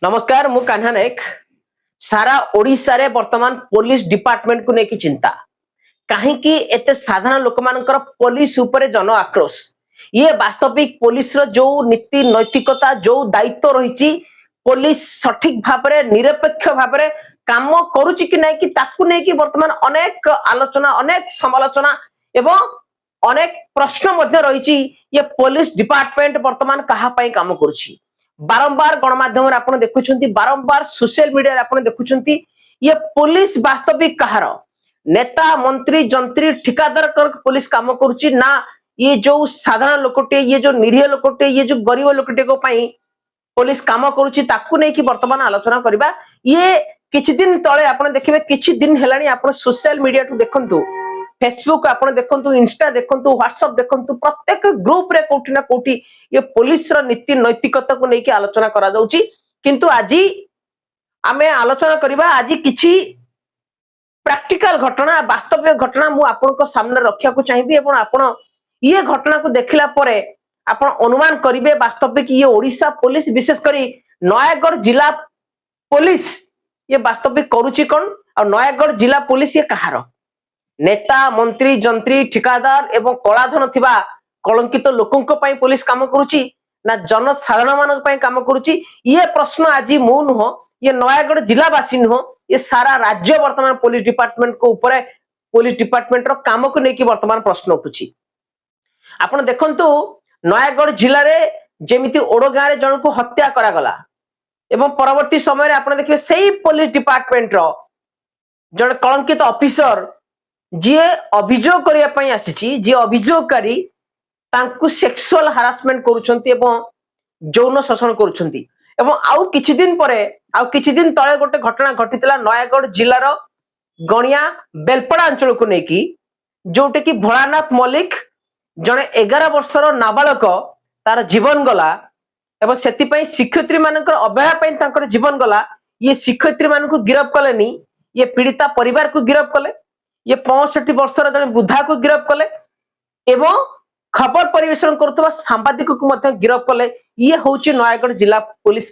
नमस्कार मु कान्हा नायक। सारा ओडिशा रे वर्तमान पुलिस डिपार्टमेंट को लेकिन चिंता कहीं एते साधारण लोक मानकर पुलिस उपरे जन आक्रोश ये वास्तविक पुलिस रो जो नीति नैतिकता जो दायित्व रही पुलिस सठिक भाव निरपेक्ष भाव काम करुच्ची कि नहीं कि ताकू नहीं कि वर्तमान अनेक आलोचना अनेक समालोचना एवं अनेक प्रश्न मध्य रही ये पुलिस डिपार्टमेंट वर्तमान कहा काम करुच्ची बारंबार गणमाध्यम आप देखुं बारंबार सोशल मीडिया आप देखुं ये पुलिस वास्तविक कहार नेता मंत्री जंत्री ठिकादार कर पुलिस काम करुच्ची ना ये जो साधारण लोकटे ये जो निरीह लोकटे ये जो गरीब लोकटे को पुलिस काम करुच्ची ताकू नहीं कि वर्तमान आलोचना करबा ये किछि दिन तळे आपण देखिबे किछि दिन हेलानी आपण सोशल मीडिया टू देखंतु फेसबुक आपण देखंतु इंस्टा देखंतु व्हाट्सएप देखंतु प्रत्येक ग्रुप रे कोठी ना कोठी ये पुलिस रो नीति नैतिकता को लेके आलोचना करा जाउची किंतु आजी आमे आलोचना करबा आजी किछि प्रैक्टिकल घटना वास्तविक घटना मु आपण को सामने रखिया को चाहिबी एवं आपण ये घटना को देखला परे आपण अनुमान करिवे वास्तविक ये ओडिशा पुलिस विशेष करी नयागढ़ जिला पुलिस ये वास्तविक करुची कोन और नयागढ़ जिला पुलिस ये कहार नेता मंत्री जंत्री ठिकादार एवं कलाधन थिबा कलंकित लोकों पई पुलिस काम करुची ना जन साधारण मानक पई काम करुची ये प्रश्न आज मु नुह ये नयागढ़ जिलावासी नुह ये सारा राज्य वर्तमान पुलिस डिपार्टमेंट को ऊपर पुलिस डिपार्टमेंट रो काम को लेकिन वर्तमान प्रश्न उठुची आपण देखंतु नयागढ़ जिले में जेमिति ओडो गाँव रे जन को हत्या करा गला एवं परवर्ती समय रे आपण देखिबे सेही पुलिस डिपार्टमेंट रो जन कलंकित ऑफिसर जी अभियोग करिया पई आसीची जी अभियोगकारी तांकु सेक्सुअल हारासमेंट करूछंती एवं यौन शोषण करूछंती एवं आउ किछि दिन परे आउ किछि दिन तळे गोटे घटना घटितला नयागढ़ जिल्लार गणिया बेलपड़ा अंचल को नेकी जोटे कि भोलानाथ मल्लिक जने 11 वर्षर नाबालक तार जीवन गला एवं सेति पई शिक्षयित्री मानकर अवहेला पई तांकर जीवन गला ये शिक्षयित्री मानकु गिरफ कलेनी ये पीड़िता परिवार को गिरफ कले ये 65 वर्षर जने वृद्धा को गिरफ कले एवं खबर परिवेषण करथबा सांबादिक को गिरफ कले ये होची नयागढ़ जिला पुलिस।